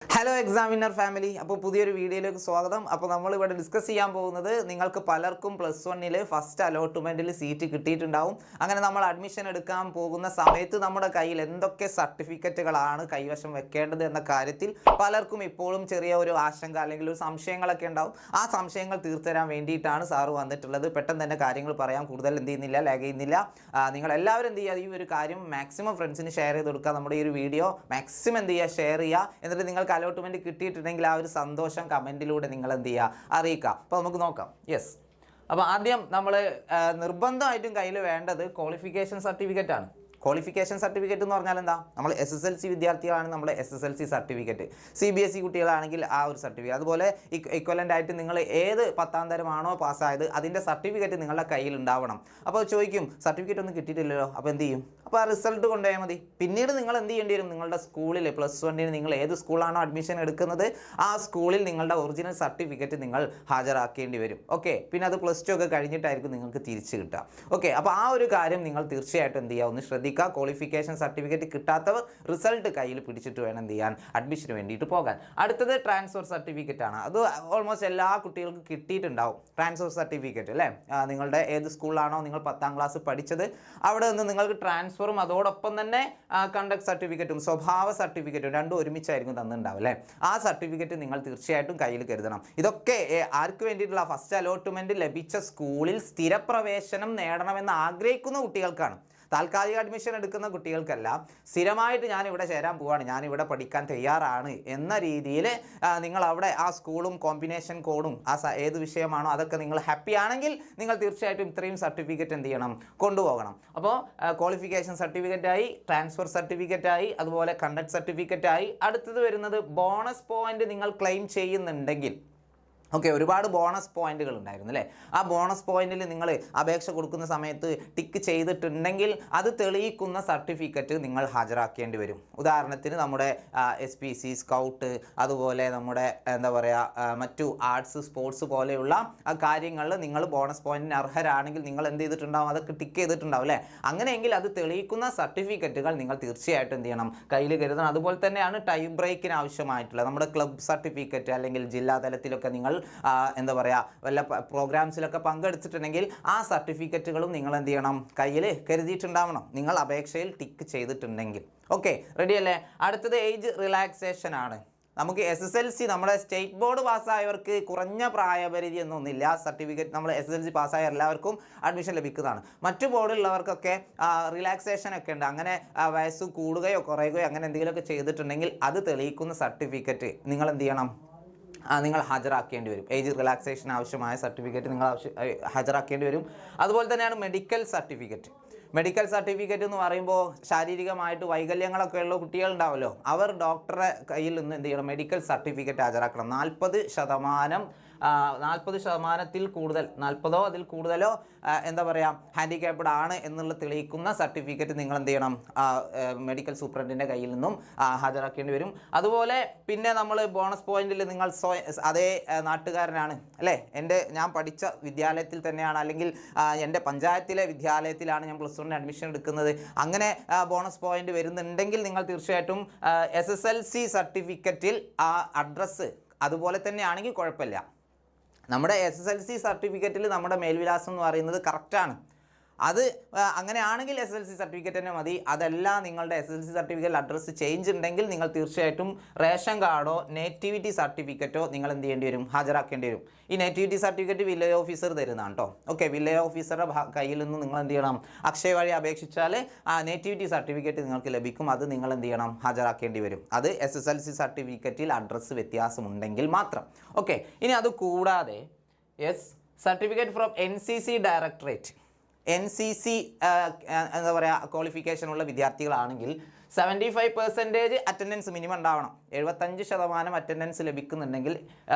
Hello examiner family, അപ്പോൾ പുതിയൊരു വീഡിയോയിലേക്ക് സ്വാഗതം. അപ്പോൾ നമ്മളിവിടെ ഡിസ്കസ് ചെയ്യാൻ പോകുന്നത് നിങ്ങൾക്ക് പലർക്കും +1 ഫസ്റ്റ് അലോട്ട്മെൻറ്റിൽ സീറ്റ് കിട്ടിയിട്ടുണ്ടാവും. അങ്ങനെ നമ്മൾ അഡ്മിഷൻ എടുക്കാൻ പോകുന്ന സമയത്ത് നമ്മുടെ കയ്യിൽ എന്തൊക്കെ സർട്ടിഫിക്കറ്റുകളാണ് കൈവശം വെക്കേണ്ടത് എന്ന കാര്യത്തിൽ പലർക്കും ഇപ്പോഴും ചെറിയ ഒരു ആശങ്ക അല്ലെങ്കിൽ ഒരു സംശയങ്ങളൊക്കെ ഉണ്ടാവും. ആ സംശയങ്ങൾ തീർത്തരാൻ വേണ്ടിയിട്ടാണ് സാറ് വന്നിട്ടുള്ളത്. പെട്ടെന്ന് തന്നെ കാര്യങ്ങൾ പറയാം, കൂടുതൽ എന്ത് ചെയ്യുന്നില്ല, ലാഗ് ചെയ്യുന്നില്ല. നിങ്ങളെല്ലാവരും എന്ത് ചെയ്യുക, ഈ ഒരു കാര്യം മാക്സിമം ഫ്രണ്ട്സിന് ഷെയർ ചെയ്ത് കൊടുക്കുക. നമ്മുടെ ഈ ഒരു വീഡിയോ മാക്സിമം എന്ത് ചെയ്യുക, ഷെയർ ചെയ്യുക. എന്നിട്ട് നിങ്ങൾക്ക് അലോട്ട്മെന്റ് കിട്ടിയിട്ടുണ്ടെങ്കിൽ ആ ഒരു സന്തോഷം കമന്റിലൂടെ നിങ്ങൾ എന്ത് ചെയ്യുക, അറിയിക്കുക. അപ്പോൾ നമുക്ക് നോക്കാം. യെസ്, അപ്പോൾ ആദ്യം നമ്മൾ നിർബന്ധമായിട്ടും കയ്യിൽ വേണ്ടത് ക്വാളിഫിക്കേഷൻ സർട്ടിഫിക്കറ്റ് ആണ്. ക്വാളിഫിക്കേഷൻ സർട്ടിഫിക്കറ്റ് എന്ന് പറഞ്ഞാൽ എന്താ, നമ്മൾ SSLC വിദ്യാർത്ഥികളാണ് നമ്മുടെ SSLC സർട്ടിഫിക്കറ്റ്, CBSE കുട്ടികളാണെങ്കിൽ ആ ഒരു സർട്ടിഫിക്കറ്റ്, അതുപോലെ ഇക്വലൻ്റ് ആയിട്ട് നിങ്ങൾ ഏത് 10ാം തരമാണോ പാസ്സായത് അതിൻ്റെ സർട്ടിഫിക്കറ്റ് നിങ്ങളുടെ കയ്യിൽ ഉണ്ടാവണം. അപ്പോൾ ചോദിക്കും, സർട്ടിഫിക്കറ്റ് ഒന്നും കിട്ടിയിട്ടില്ലല്ലോ, അപ്പോൾ എന്ത് ചെയ്യും? അപ്പോൾ ആ റിസൾട്ട് കൊണ്ടുപോയാൽ മതി. പിന്നീട് നിങ്ങൾ എന്ത് ചെയ്യേണ്ടി വരും, നിങ്ങളുടെ സ്കൂളിൽ +1 നിങ്ങൾ ഏത് സ്കൂളാണോ അഡ്മിഷൻ എടുക്കുന്നത് ആ സ്കൂളിൽ നിങ്ങളുടെ ഒറിജിനൽ സർട്ടിഫിക്കറ്റ് നിങ്ങൾ ഹാജരാക്കേണ്ടി വരും. ഓക്കെ, പിന്നെ അത് +2 ഒക്കെ കഴിഞ്ഞിട്ടായിരിക്കും നിങ്ങൾക്ക് തിരിച്ച് കിട്ടുക. ഓക്കെ, അപ്പോൾ ആ ഒരു കാര്യം നിങ്ങൾ തീർച്ചയായിട്ടും എന്ത് ചെയ്യുക, ഒന്ന് ശ്രദ്ധിക്കുക. ക്വാളിഫിക്കേഷൻ സർട്ടിഫിക്കറ്റ് കിട്ടാത്തവർ റിസൾട്ട് കയ്യിൽ പിടിച്ചിട്ട് വേണം എന്ത് ചെയ്യാൻ, അഡ്മിഷന് വേണ്ടിയിട്ട് പോകാൻ. അടുത്തത് ട്രാൻസ്ഫർ സർട്ടിഫിക്കറ്റ് ആണ്. അത് ഓൾമോസ്റ്റ് എല്ലാ കുട്ടികൾക്കും കിട്ടിയിട്ടുണ്ടാവും ട്രാൻസ്ഫർ സർട്ടിഫിക്കറ്റ് അല്ലേ. നിങ്ങളുടെ ഏത് സ്കൂളിലാണോ നിങ്ങൾ 10ാം ക്ലാസ് പഠിച്ചത് അവിടെ നിന്ന് നിങ്ങൾക്ക് ട്രാൻസ്ഫറും അതോടൊപ്പം തന്നെ കണ്ടക്ട് സർട്ടിഫിക്കറ്റും സ്വഭാവ സർട്ടിഫിക്കറ്റും രണ്ടും ഒരുമിച്ചായിരിക്കും തന്നിട്ടുണ്ടാവും അല്ലേ. ആ സർട്ടിഫിക്കറ്റ് നിങ്ങൾ തീർച്ചയായിട്ടും കയ്യിൽ കരുതണം. ഇതൊക്കെ ആർക്ക് വേണ്ടിയിട്ടുള്ള, ഫസ്റ്റ് അലോട്ട്മെന്റ് ലഭിച്ച സ്കൂളിൽ സ്ഥിരപ്രവേശനം നേടണമെന്ന് ആഗ്രഹിക്കുന്ന കുട്ടികൾക്കാണ്. താൽക്കാലിക അഡ്മിഷൻ എടുക്കുന്ന കുട്ടികൾക്കല്ല, സ്ഥിരമായിട്ട് ഞാനിവിടെ ചേരാൻ പോവാണ്, ഞാനിവിടെ പഠിക്കാൻ തയ്യാറാണ് എന്ന രീതിയിൽ നിങ്ങൾ അവിടെ ആ സ്കൂളും കോമ്പിനേഷൻ കോഡും ഏത് വിഷയമാണോ അതൊക്കെ നിങ്ങൾ ഹാപ്പി ആണെങ്കിൽ നിങ്ങൾ തീർച്ചയായിട്ടും ഇത്രയും സർട്ടിഫിക്കറ്റ് എന്ത് ചെയ്യണം, കൊണ്ടുപോകണം. അപ്പോൾ ക്വാളിഫിക്കേഷൻ സർട്ടിഫിക്കറ്റായി, ട്രാൻസ്ഫർ സർട്ടിഫിക്കറ്റായി, അതുപോലെ കണ്ടക്ട് സർട്ടിഫിക്കറ്റായി. അടുത്തത് വരുന്നത് ബോണസ് പോയിന്റ് നിങ്ങൾ ക്ലെയിം ചെയ്യുന്നുണ്ടെങ്കിൽ. ഓക്കെ, ഒരുപാട് ബോണസ് പോയിന്റുകൾ ഉണ്ടായിരുന്നു അല്ലേ. ആ ബോണസ് പോയിന്റിൽ നിങ്ങൾ അപേക്ഷ കൊടുക്കുന്ന സമയത്ത് ടിക്ക് ചെയ്തിട്ടുണ്ടെങ്കിൽ അത് തെളിയിക്കുന്ന സർട്ടിഫിക്കറ്റ് നിങ്ങൾ ഹാജരാക്കേണ്ടി വരും. ഉദാഹരണത്തിന് നമ്മുടെ SPC, സ്കൗട്ട്, അതുപോലെ നമ്മുടെ എന്താ പറയുക മറ്റു ആർട്സ്, സ്പോർട്സ് പോലെയുള്ള കാര്യങ്ങളിൽ നിങ്ങൾ ബോണസ് പോയിന്റിന് അർഹരാണെങ്കിൽ നിങ്ങൾ എന്ത് ചെയ്തിട്ടുണ്ടാവും, അതൊക്കെ ടിക്ക് ചെയ്തിട്ടുണ്ടാവും അല്ലേ. അങ്ങനെയെങ്കിൽ അത് തെളിയിക്കുന്ന സർട്ടിഫിക്കറ്റുകൾ നിങ്ങൾ തീർച്ചയായിട്ടും എന്ത് ചെയ്യണം, കയ്യിൽ കരുതണം. അതുപോലെ തന്നെയാണ് ടൈം ബ്രേക്കിന് ആവശ്യമായിട്ടുള്ള നമ്മുടെ ക്ലബ് സർട്ടിഫിക്കറ്റ് അല്ലെങ്കിൽ ജില്ലാ തലത്തിലൊക്കെ നിങ്ങൾ എന്താ പറയുക വല്ല പ്രോഗ്രാംസിലൊക്കെ പങ്കെടുത്തിട്ടുണ്ടെങ്കിൽ ആ സർട്ടിഫിക്കറ്റുകളും നിങ്ങൾ എന്ത് ചെയ്യണം, കയ്യിൽ കരുതിയിട്ടുണ്ടാവണം, നിങ്ങൾ അപേക്ഷയിൽ ടിക്ക് ചെയ്തിട്ടുണ്ടെങ്കിൽ. ഓക്കെ, റെഡി അല്ലേ. അടുത്തത് ഏജ് റിലാക്സേഷൻ ആണ്. നമുക്ക് SSLC നമ്മുടെ സ്റ്റേറ്റ് ബോർഡ് പാസ്സായവർക്ക് കുറഞ്ഞ പ്രായപരിധി എന്നൊന്നുമില്ല. സർട്ടിഫിക്കറ്റ് നമ്മൾ SSLC പാസ്സായ എല്ലാവർക്കും അഡ്മിഷൻ ലഭിക്കുന്നതാണ്. മറ്റു ബോർഡിലുള്ളവർക്കൊക്കെ റിലാക്സേഷൻ ഒക്കെ ഉണ്ട്. അങ്ങനെ വയസ്സ് കൂടുകയോ കുറയുകയോ അങ്ങനെ എന്തെങ്കിലുമൊക്കെ ചെയ്തിട്ടുണ്ടെങ്കിൽ അത് തെളിയിക്കുന്ന സർട്ടിഫിക്കറ്റ് നിങ്ങൾ എന്ത് ചെയ്യണം, നിങ്ങൾ ഹാജരാക്കേണ്ടി വരും. ഏജ് റിലാക്സേഷൻ ആവശ്യമായ സർട്ടിഫിക്കറ്റ് നിങ്ങൾ ഹാജരാക്കേണ്ടി വരും. അതുപോലെ തന്നെയാണ് മെഡിക്കൽ സർട്ടിഫിക്കറ്റ്. മെഡിക്കൽ സർട്ടിഫിക്കറ്റ് എന്ന് പറയുമ്പോൾ ശാരീരികമായിട്ട് വൈകല്യങ്ങളൊക്കെ ഉള്ള കുട്ടികളുണ്ടാവുമല്ലോ, അവർ ഡോക്ടറെ കയ്യിൽ നിന്ന് എന്ത് ചെയ്യണം, മെഡിക്കൽ സർട്ടിഫിക്കറ്റ് ഹാജരാക്കണം. 40% കൂടുതൽ, 40ഓ അതിൽ കൂടുതലോ എന്താ പറയുക ഹാൻഡിക്യാപ്ഡ് ആണ് എന്നുള്ള തെളിയിക്കുന്ന സർട്ടിഫിക്കറ്റ് നിങ്ങൾ എന്ത് ചെയ്യണം, മെഡിക്കൽ സൂപ്രണ്ടിൻ്റെ കയ്യിൽ നിന്നും ഹാജരാക്കേണ്ടി വരും. അതുപോലെ പിന്നെ നമ്മൾ ബോണസ് പോയിന്റിൽ നിങ്ങൾ അതേ നാട്ടുകാരനാണ് അല്ലേ, ഞാൻ പഠിച്ച വിദ്യാലയത്തിൽ തന്നെയാണ് അല്ലെങ്കിൽ എൻ്റെ പഞ്ചായത്തിലെ വിദ്യാലയത്തിലാണ് ഞാൻ +1 അഡ്മിഷൻ എടുക്കുന്നത്, അങ്ങനെ ബോണസ് പോയിന്റ് വരുന്നുണ്ടെങ്കിൽ നിങ്ങൾ തീർച്ചയായിട്ടും SSLC സർട്ടിഫിക്കറ്റിൽ ആ അഡ്രസ്സ് അതുപോലെ തന്നെയാണെങ്കിൽ കുഴപ്പമില്ല. നമ്മുടെ SSLC സർട്ടിഫിക്കറ്റിൽ നമ്മുടെ മേൽവിലാസം എന്ന് പറയുന്നത് കറക്റ്റാണ്. അത് അങ്ങനെയാണെങ്കിൽ SSLC സർട്ടിഫിക്കറ്റ് തന്നെ മതി. അതല്ല നിങ്ങളുടെ SSLC സർട്ടിഫിക്കറ്റിൽ അഡ്രസ്സ് ചേഞ്ച് ഉണ്ടെങ്കിൽ നിങ്ങൾ തീർച്ചയായിട്ടും റേഷൻ കാർഡോ നേറ്റിവിറ്റി സർട്ടിഫിക്കറ്റോ നിങ്ങൾ എന്ത് ചെയ്യേണ്ടി വരും, ഹാജരാക്കേണ്ടി വരും. ഈ നേറ്റിവിറ്റി സർട്ടിഫിക്കറ്റ് വില്ലേജ് ഓഫീസർ തരുന്നതാണ് കേട്ടോ. ഓക്കെ, വില്ലേജ് ഓഫീസറുടെ കയ്യിൽ നിന്ന് നിങ്ങൾ എന്ത് ചെയ്യണം, അക്ഷയ വഴി അപേക്ഷിച്ചാൽ ആ നേറ്റിവിറ്റി സർട്ടിഫിക്കറ്റ് നിങ്ങൾക്ക് ലഭിക്കും. അത് നിങ്ങൾ എന്ത് ചെയ്യണം, ഹാജരാക്കേണ്ടി വരും. അത് SSLC സർട്ടിഫിക്കറ്റിൽ അഡ്രസ്സ് വ്യത്യാസമുണ്ടെങ്കിൽ മാത്രം. ഓക്കെ, ഇനി അത് കൂടാതെ certificate from NCC directorate. NCC എന്താ പറയുക ക്വാളിഫിക്കേഷനുള്ള വിദ്യാർത്ഥികളാണെങ്കിൽ 75% അറ്റൻഡൻസ് മിനിമം ഉണ്ടാവണം. 75% അറ്റൻഡൻസ് ലഭിക്കുന്നുണ്ടെങ്കിൽ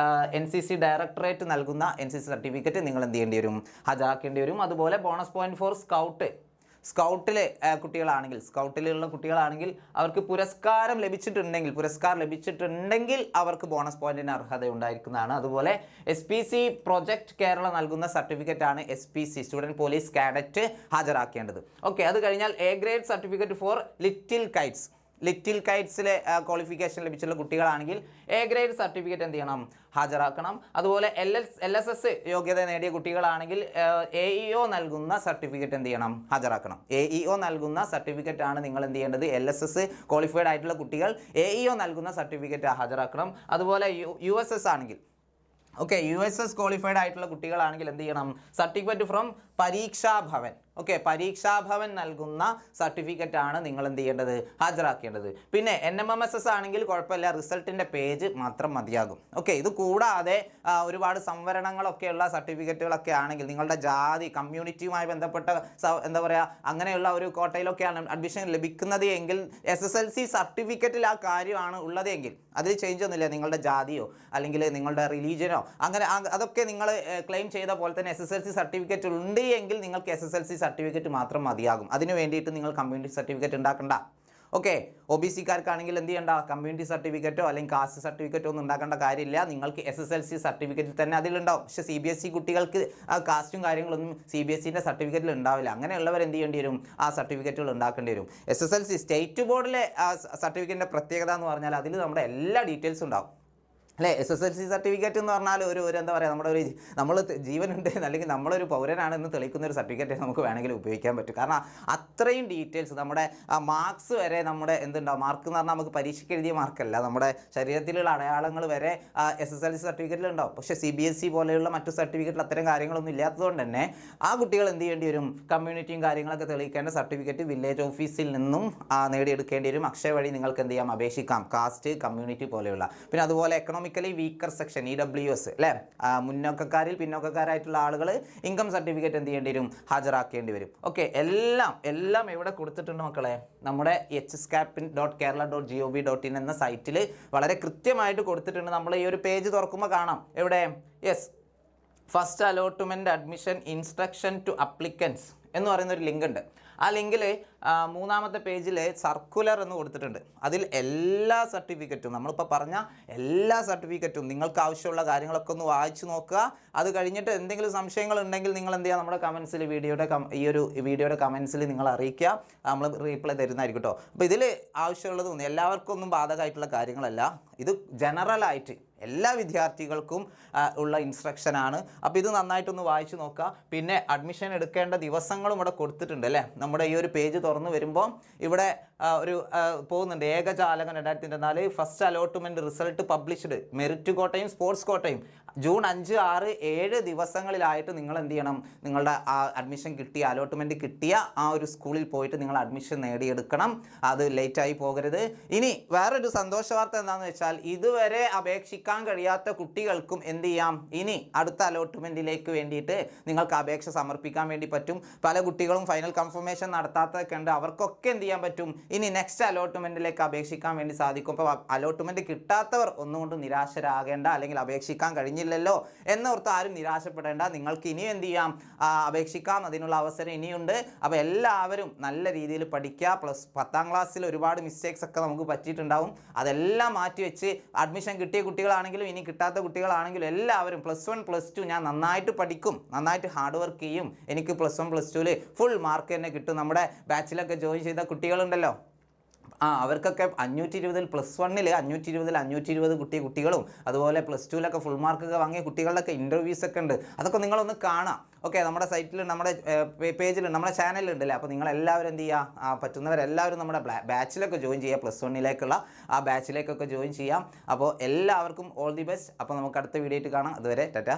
NCC ഡയറക്ടറേറ്റ് നൽകുന്ന NCC സർട്ടിഫിക്കറ്റ് നിങ്ങൾ എന്ത് ചെയ്യേണ്ടി വരും, ഹാജരാക്കേണ്ടി വരും. അതുപോലെ ബോണസ് പോയിന്റ് ഫോർ സ്കൗട്ടിലെ സ്കൗട്ടിലുള്ള കുട്ടികളാണെങ്കിൽ അവർക്ക് പുരസ്കാരം ലഭിച്ചിട്ടുണ്ടെങ്കിൽ അവർക്ക് ബോണസ് പോയിന്റിന് അർഹത ഉണ്ടായിരിക്കുന്നതാണ്. അതുപോലെ SPC പ്രൊജക്ട് കേരള നൽകുന്ന സർട്ടിഫിക്കറ്റ് ആണ് SPC സ്റ്റുഡൻറ് പോലീസ് കാഡറ്റ് ഹാജരാക്കേണ്ടത്. ഓക്കെ, അത് കഴിഞ്ഞാൽ A grade certificate for little kites little കൈറ്റ്സിലെ ക്വാളിഫിക്കേഷൻ ലഭിച്ചുള്ള കുട്ടികളാണെങ്കിൽ എ ഗ്രേഡ് സർട്ടിഫിക്കറ്റ് എന്ത് ചെയ്യണം, ഹാജരാക്കണം. അതുപോലെ LSS യോഗ്യത നേടിയ കുട്ടികളാണെങ്കിൽ AEO നൽകുന്ന സർട്ടിഫിക്കറ്റ് എന്ത് ചെയ്യണം, ഹാജരാക്കണം. AEO നൽകുന്ന സർട്ടിഫിക്കറ്റ് ആണ് നിങ്ങൾ എന്ത് ചെയ്യേണ്ടത്, LSS ക്വാളിഫൈഡ് ആയിട്ടുള്ള കുട്ടികൾ AEO നൽകുന്ന സർട്ടിഫിക്കറ്റ് ഹാജരാക്കണം. അതുപോലെ USS ആണെങ്കിൽ USS ക്വാളിഫൈഡ് ആയിട്ടുള്ള കുട്ടികളാണെങ്കിൽ എന്ത് ചെയ്യണം, സർട്ടിഫിക്കറ്റ് ഫ്രം പരീക്ഷാഭവൻ പരീക്ഷാഭവൻ നൽകുന്ന സർട്ടിഫിക്കറ്റ് ആണ് നിങ്ങൾ എന്ത് ചെയ്യേണ്ടത്, ഹാജരാക്കേണ്ടത്. പിന്നെ NMMSS ആണെങ്കിൽ കുഴപ്പമില്ല, റിസൾട്ടിൻ്റെ പേജ് മാത്രം മതിയാകും. ഇത് കൂടാതെ ഒരുപാട് സംവരണങ്ങളൊക്കെയുള്ള സർട്ടിഫിക്കറ്റുകളൊക്കെ ആണെങ്കിൽ നിങ്ങളുടെ ജാതി കമ്മ്യൂണിറ്റിയുമായി ബന്ധപ്പെട്ട എന്താ പറയുക അങ്ങനെയുള്ള ഒരു കോട്ടയിലൊക്കെയാണ് അഡ്മിഷൻ ലഭിക്കുന്നത് എങ്കിൽ SSLC സർട്ടിഫിക്കറ്റിൽ ആ കാര്യമാണ് ഉള്ളതെങ്കിൽ അതിൽ ചേഞ്ച് ഒന്നുമില്ല. നിങ്ങളുടെ ജാതിയോ അല്ലെങ്കിൽ നിങ്ങളുടെ റിലീജിയനോ അങ്ങനെ അതൊക്കെ നിങ്ങൾ ക്ലെയിം ചെയ്ത പോലെ തന്നെ SSLC സർട്ടിഫിക്കറ്റ് ഉണ്ട് എങ്കിൽ നിങ്ങൾക്ക് SSLC സർട്ടിഫിക്കറ്റ് മാത്രം മതിയാകും. അതിന് വേണ്ടിയിട്ട് നിങ്ങൾ കമ്മ്യൂണിറ്റി സർട്ടിഫിക്കറ്റ് ഉണ്ടാക്കണ്ട. OBC-കാർക്കാണെങ്കിൽ എന്ത് ചെയ്യണ്ട, കമ്മ്യൂണിറ്റി സർട്ടിഫിക്കറ്റോ അല്ലെങ്കിൽ കാസ്റ്റ് സർട്ടിഫിക്കറ്റോ ഒന്നും ഉണ്ടാക്കേണ്ട കാര്യമില്ല. നിങ്ങൾക്ക് SSLC സർട്ടിഫിക്കറ്റിൽ തന്നെ അതിലുണ്ടാവും. പക്ഷേ CBSE കുട്ടികൾക്ക് കാസ്റ്റും കാര്യങ്ങളൊന്നും CBSEൻ്റെ സർട്ടിഫിക്കറ്റിൽ ഉണ്ടാവില്ല. അങ്ങനെയുള്ളവർ എന്ത് ചെയ്യേണ്ടി വരും, ആ സർട്ടിഫിക്കറ്റുകൾ ഉണ്ടാക്കേണ്ടി വരും. SSLC സ്റ്റേറ്റ് ബോർഡിലെ സർട്ടിഫിക്കറ്റിൻ്റെ പ്രത്യേകത എന്ന് പറഞ്ഞാൽ അതിൽ നമ്മുടെ എല്ലാ ഡീറ്റെയിൽസും ഉണ്ടാവും അല്ലേ. SSLC സർട്ടിഫിക്കറ്റ് എന്ന് പറഞ്ഞാൽ ഒരു എന്താ പറയുക, നമ്മുടെ നമ്മൾ ജീവനുണ്ട് അല്ലെങ്കിൽ നമ്മളൊരു പൗരനാണെന്ന് തെളിയിക്കുന്ന ഒരു സർട്ടിഫിക്കറ്റ് നമുക്ക് വേണമെങ്കിൽ ഉപയോഗിക്കാൻ പറ്റും. കാരണം അത്രയും ഡീറ്റെയിൽസ് നമ്മുടെ മാർക്സ് വരെ നമ്മുടെ എന്തുണ്ടാവും, മാർക്ക് എന്ന് പറഞ്ഞാൽ നമുക്ക് പരീക്ഷയ്ക്ക് എഴുതിയ മാർക്കല്ല, നമ്മുടെ ശരീരത്തിലുള്ള അടയാളങ്ങൾ വരെ SSLC സർട്ടിഫിക്കറ്റിൽ ഉണ്ടാവും. പക്ഷേ CBSE പോലെയുള്ള മറ്റു സർട്ടിഫിക്കറ്റിൽ അത്തരം കാര്യങ്ങളൊന്നും ഇല്ലാത്തതുകൊണ്ട് തന്നെ ആ കുട്ടികൾ എന്ത് ചെയ്യേണ്ടി വരും, കമ്മ്യൂണിറ്റിയും കാര്യങ്ങളൊക്കെ തെളിയിക്കേണ്ട സർട്ടിഫിക്കറ്റ് വില്ലേജ് ഓഫീസിൽ നിന്നും നേടിയെടുക്കേണ്ടി വരും. അക്ഷയ വഴി നിങ്ങൾക്ക് എന്ത് ചെയ്യാം, അപേക്ഷിക്കാം. കാസ്റ്റ്, കമ്മ്യൂണിറ്റി പോലെയുള്ള. പിന്നെ അതുപോലെ എക്കണോമിക്കലി വീക്കർ സെക്ഷൻ EWS അല്ലേ, മുന്നോക്കക്കാരിൽ പിന്നോക്കക്കാരായിട്ടുള്ള ആളുകൾ ഇൻകം സർട്ടിഫിക്കറ്റ് എന്ത് ചെയ്യേണ്ടി വരും, ഹാജരാക്കേണ്ടി വരും. എല്ലാം എവിടെ കൊടുത്തിട്ടുണ്ട് മക്കളെ, നമ്മുടെ hscap.kerala.gov.in എന്ന സൈറ്റിൽ വളരെ കൃത്യമായിട്ട് കൊടുത്തിട്ടുണ്ട്. നമ്മൾ ഈ ഒരു പേജ് തുറക്കുമ്പോൾ കാണാം, എവിടെ first allotment admission instruction to applicants എന്ന് പറയുന്ന ഒരു ലിങ്ക് ഉണ്ട്. ആ ലിങ്കിൽ മൂന്നാമത്തെ പേജിൽ സർക്കുലർ എന്ന് കൊടുത്തിട്ടുണ്ട്. അതിൽ എല്ലാ സർട്ടിഫിക്കറ്റും നമ്മളിപ്പോൾ പറഞ്ഞ എല്ലാ സർട്ടിഫിക്കറ്റും നിങ്ങൾക്ക് ആവശ്യമുള്ള കാര്യങ്ങളൊക്കെ ഒന്ന് വായിച്ചു നോക്കുക. അത് കഴിഞ്ഞിട്ട് എന്തെങ്കിലും സംശയങ്ങൾ ഉണ്ടെങ്കിൽ നിങ്ങൾ എന്ത് ചെയ്യുക, നമ്മുടെ കമൻസിൽ വീഡിയോയുടെ കമൻസിൽ നിങ്ങൾ അറിയിക്കുക. നമ്മൾ റീപ്ലൈ തരുന്നതായിരിക്കും കേട്ടോ. അപ്പോൾ ഇതിൽ ആവശ്യമുള്ളതൊന്നും എല്ലാവർക്കും ഒന്നും ബാധകമായിട്ടുള്ള കാര്യങ്ങളല്ല, ഇത് ജനറലായിട്ട് എല്ലാ വിദ്യാർത്ഥികൾക്കും ഉള്ള ഇൻസ്ട്രക്ഷനാണ്. അപ്പോൾ ഇത് നന്നായിട്ടൊന്ന് വായിച്ചു നോക്കുക. പിന്നെ അഡ്മിഷൻ എടുക്കേണ്ട ദിവസങ്ങളും ഇവിടെ കൊടുത്തിട്ടുണ്ട് അല്ലേ. നമ്മുടെ ഈ ഒരു പേജ് തുറന്നു വരുമ്പോൾ ഇവിടെ ഒരു പോകുന്നുണ്ട്, ഏകജാലകം 2024 first allotment result published, merit കോട്ടയും സ്പോർട്സ് കോട്ടയും ജൂൺ 5, 6, 7 ദിവസങ്ങളിലായിട്ട് നിങ്ങൾ എന്ത് ചെയ്യണം, നിങ്ങളുടെ ആ അഡ്മിഷൻ കിട്ടിയ അലോട്ട്മെൻറ്റ് കിട്ടിയ ആ ഒരു സ്കൂളിൽ പോയിട്ട് നിങ്ങൾ അഡ്മിഷൻ നേടിയെടുക്കണം. അത് ലേറ്റായി പോകരുത്. ഇനി വേറൊരു സന്തോഷ വാർത്ത എന്താണെന്ന് വെച്ചാൽ ഇതുവരെ അപേക്ഷിക്കാൻ കഴിയാത്ത കുട്ടികൾക്കും എന്ത് ചെയ്യാം, ഇനി അടുത്ത അലോട്ട്മെൻറ്റിലേക്ക് വേണ്ടിയിട്ട് നിങ്ങൾക്ക് അപേക്ഷ സമർപ്പിക്കാൻ വേണ്ടി പറ്റും. പല കുട്ടികളും ഫൈനൽ കൺഫർമേഷൻ നടത്താത്തതൊക്കെ ഉണ്ട്, അവർക്കൊക്കെ എന്ത് ചെയ്യാൻ പറ്റും, ഇനി നെക്സ്റ്റ് അലോട്ട്മെൻറ്റിലേക്ക് അപേക്ഷിക്കാൻ വേണ്ടി സാധിക്കും. അപ്പോൾ അലോട്ട്മെൻറ്റ് കിട്ടാത്തവർ ഒന്നുകൊണ്ട് നിരാശരാകേണ്ട, അല്ലെങ്കിൽ അപേക്ഷിക്കാൻ കഴിഞ്ഞില്ലല്ലോ എന്നോർത്ത് ആരും നിരാശപ്പെടേണ്ട. നിങ്ങൾക്ക് ഇനിയും എന്ത് ചെയ്യാം, അപേക്ഷിക്കാം, അതിനുള്ള അവസരം ഇനിയുണ്ട്. അപ്പോൾ എല്ലാവരും നല്ല രീതിയിൽ പഠിക്കുക. പ്ലസ് 10ാം ക്ലാസ്സിൽ ഒരുപാട് മിസ്റ്റേക്സ് ഒക്കെ നമുക്ക് പറ്റിയിട്ടുണ്ടാവും, അതെല്ലാം മാറ്റിവെച്ച് അഡ്മിഷൻ കിട്ടിയ കുട്ടികളാണെങ്കിലും ഇനി കിട്ടാത്ത കുട്ടികളാണെങ്കിലും എല്ലാവരും +1 +2 ഞാൻ നന്നായിട്ട് പഠിക്കും, നന്നായിട്ട് ഹാർഡ് വർക്ക് ചെയ്യും, എനിക്ക് +1 +2 ഫുൾ മാർക്ക് തന്നെ കിട്ടും. നമ്മുടെ ബാച്ചിലൊക്കെ ജോയിൻ ചെയ്ത കുട്ടികളുണ്ടല്ലോ, അവർക്കൊക്കെ 520 +1 520 കുട്ടികളും അതുപോലെ +2 ഫുൾ മാർക്കൊക്കെ വാങ്ങിയ കുട്ടികളുടെയൊക്കെ ഇൻ്റർവ്യൂസ് ഒക്കെ ഉണ്ട്. അതൊക്കെ നിങ്ങളൊന്ന് കാണാം. നമ്മുടെ സൈറ്റിൽ, നമ്മുടെ പേജിൽ, നമ്മുടെ ചാനലിലുണ്ടല്ലേ. അപ്പോൾ നിങ്ങളെല്ലാവരും എന്ത് ചെയ്യുക, പറ്റുന്നവരെല്ലാവരും നമ്മുടെ ബാച്ചിലൊക്കെ ജോയിൻ ചെയ്യുക, +1 ആ ബാച്ചിലേക്കൊക്കെ ജോയിൻ ചെയ്യാം. അപ്പോൾ എല്ലാവർക്കും ഓൾ ദി ബെസ്റ്റ്. അപ്പോൾ നമുക്ക് അടുത്ത വീഡിയോ ആയിട്ട് കാണാം. അതുവരെ ടാറ്റ.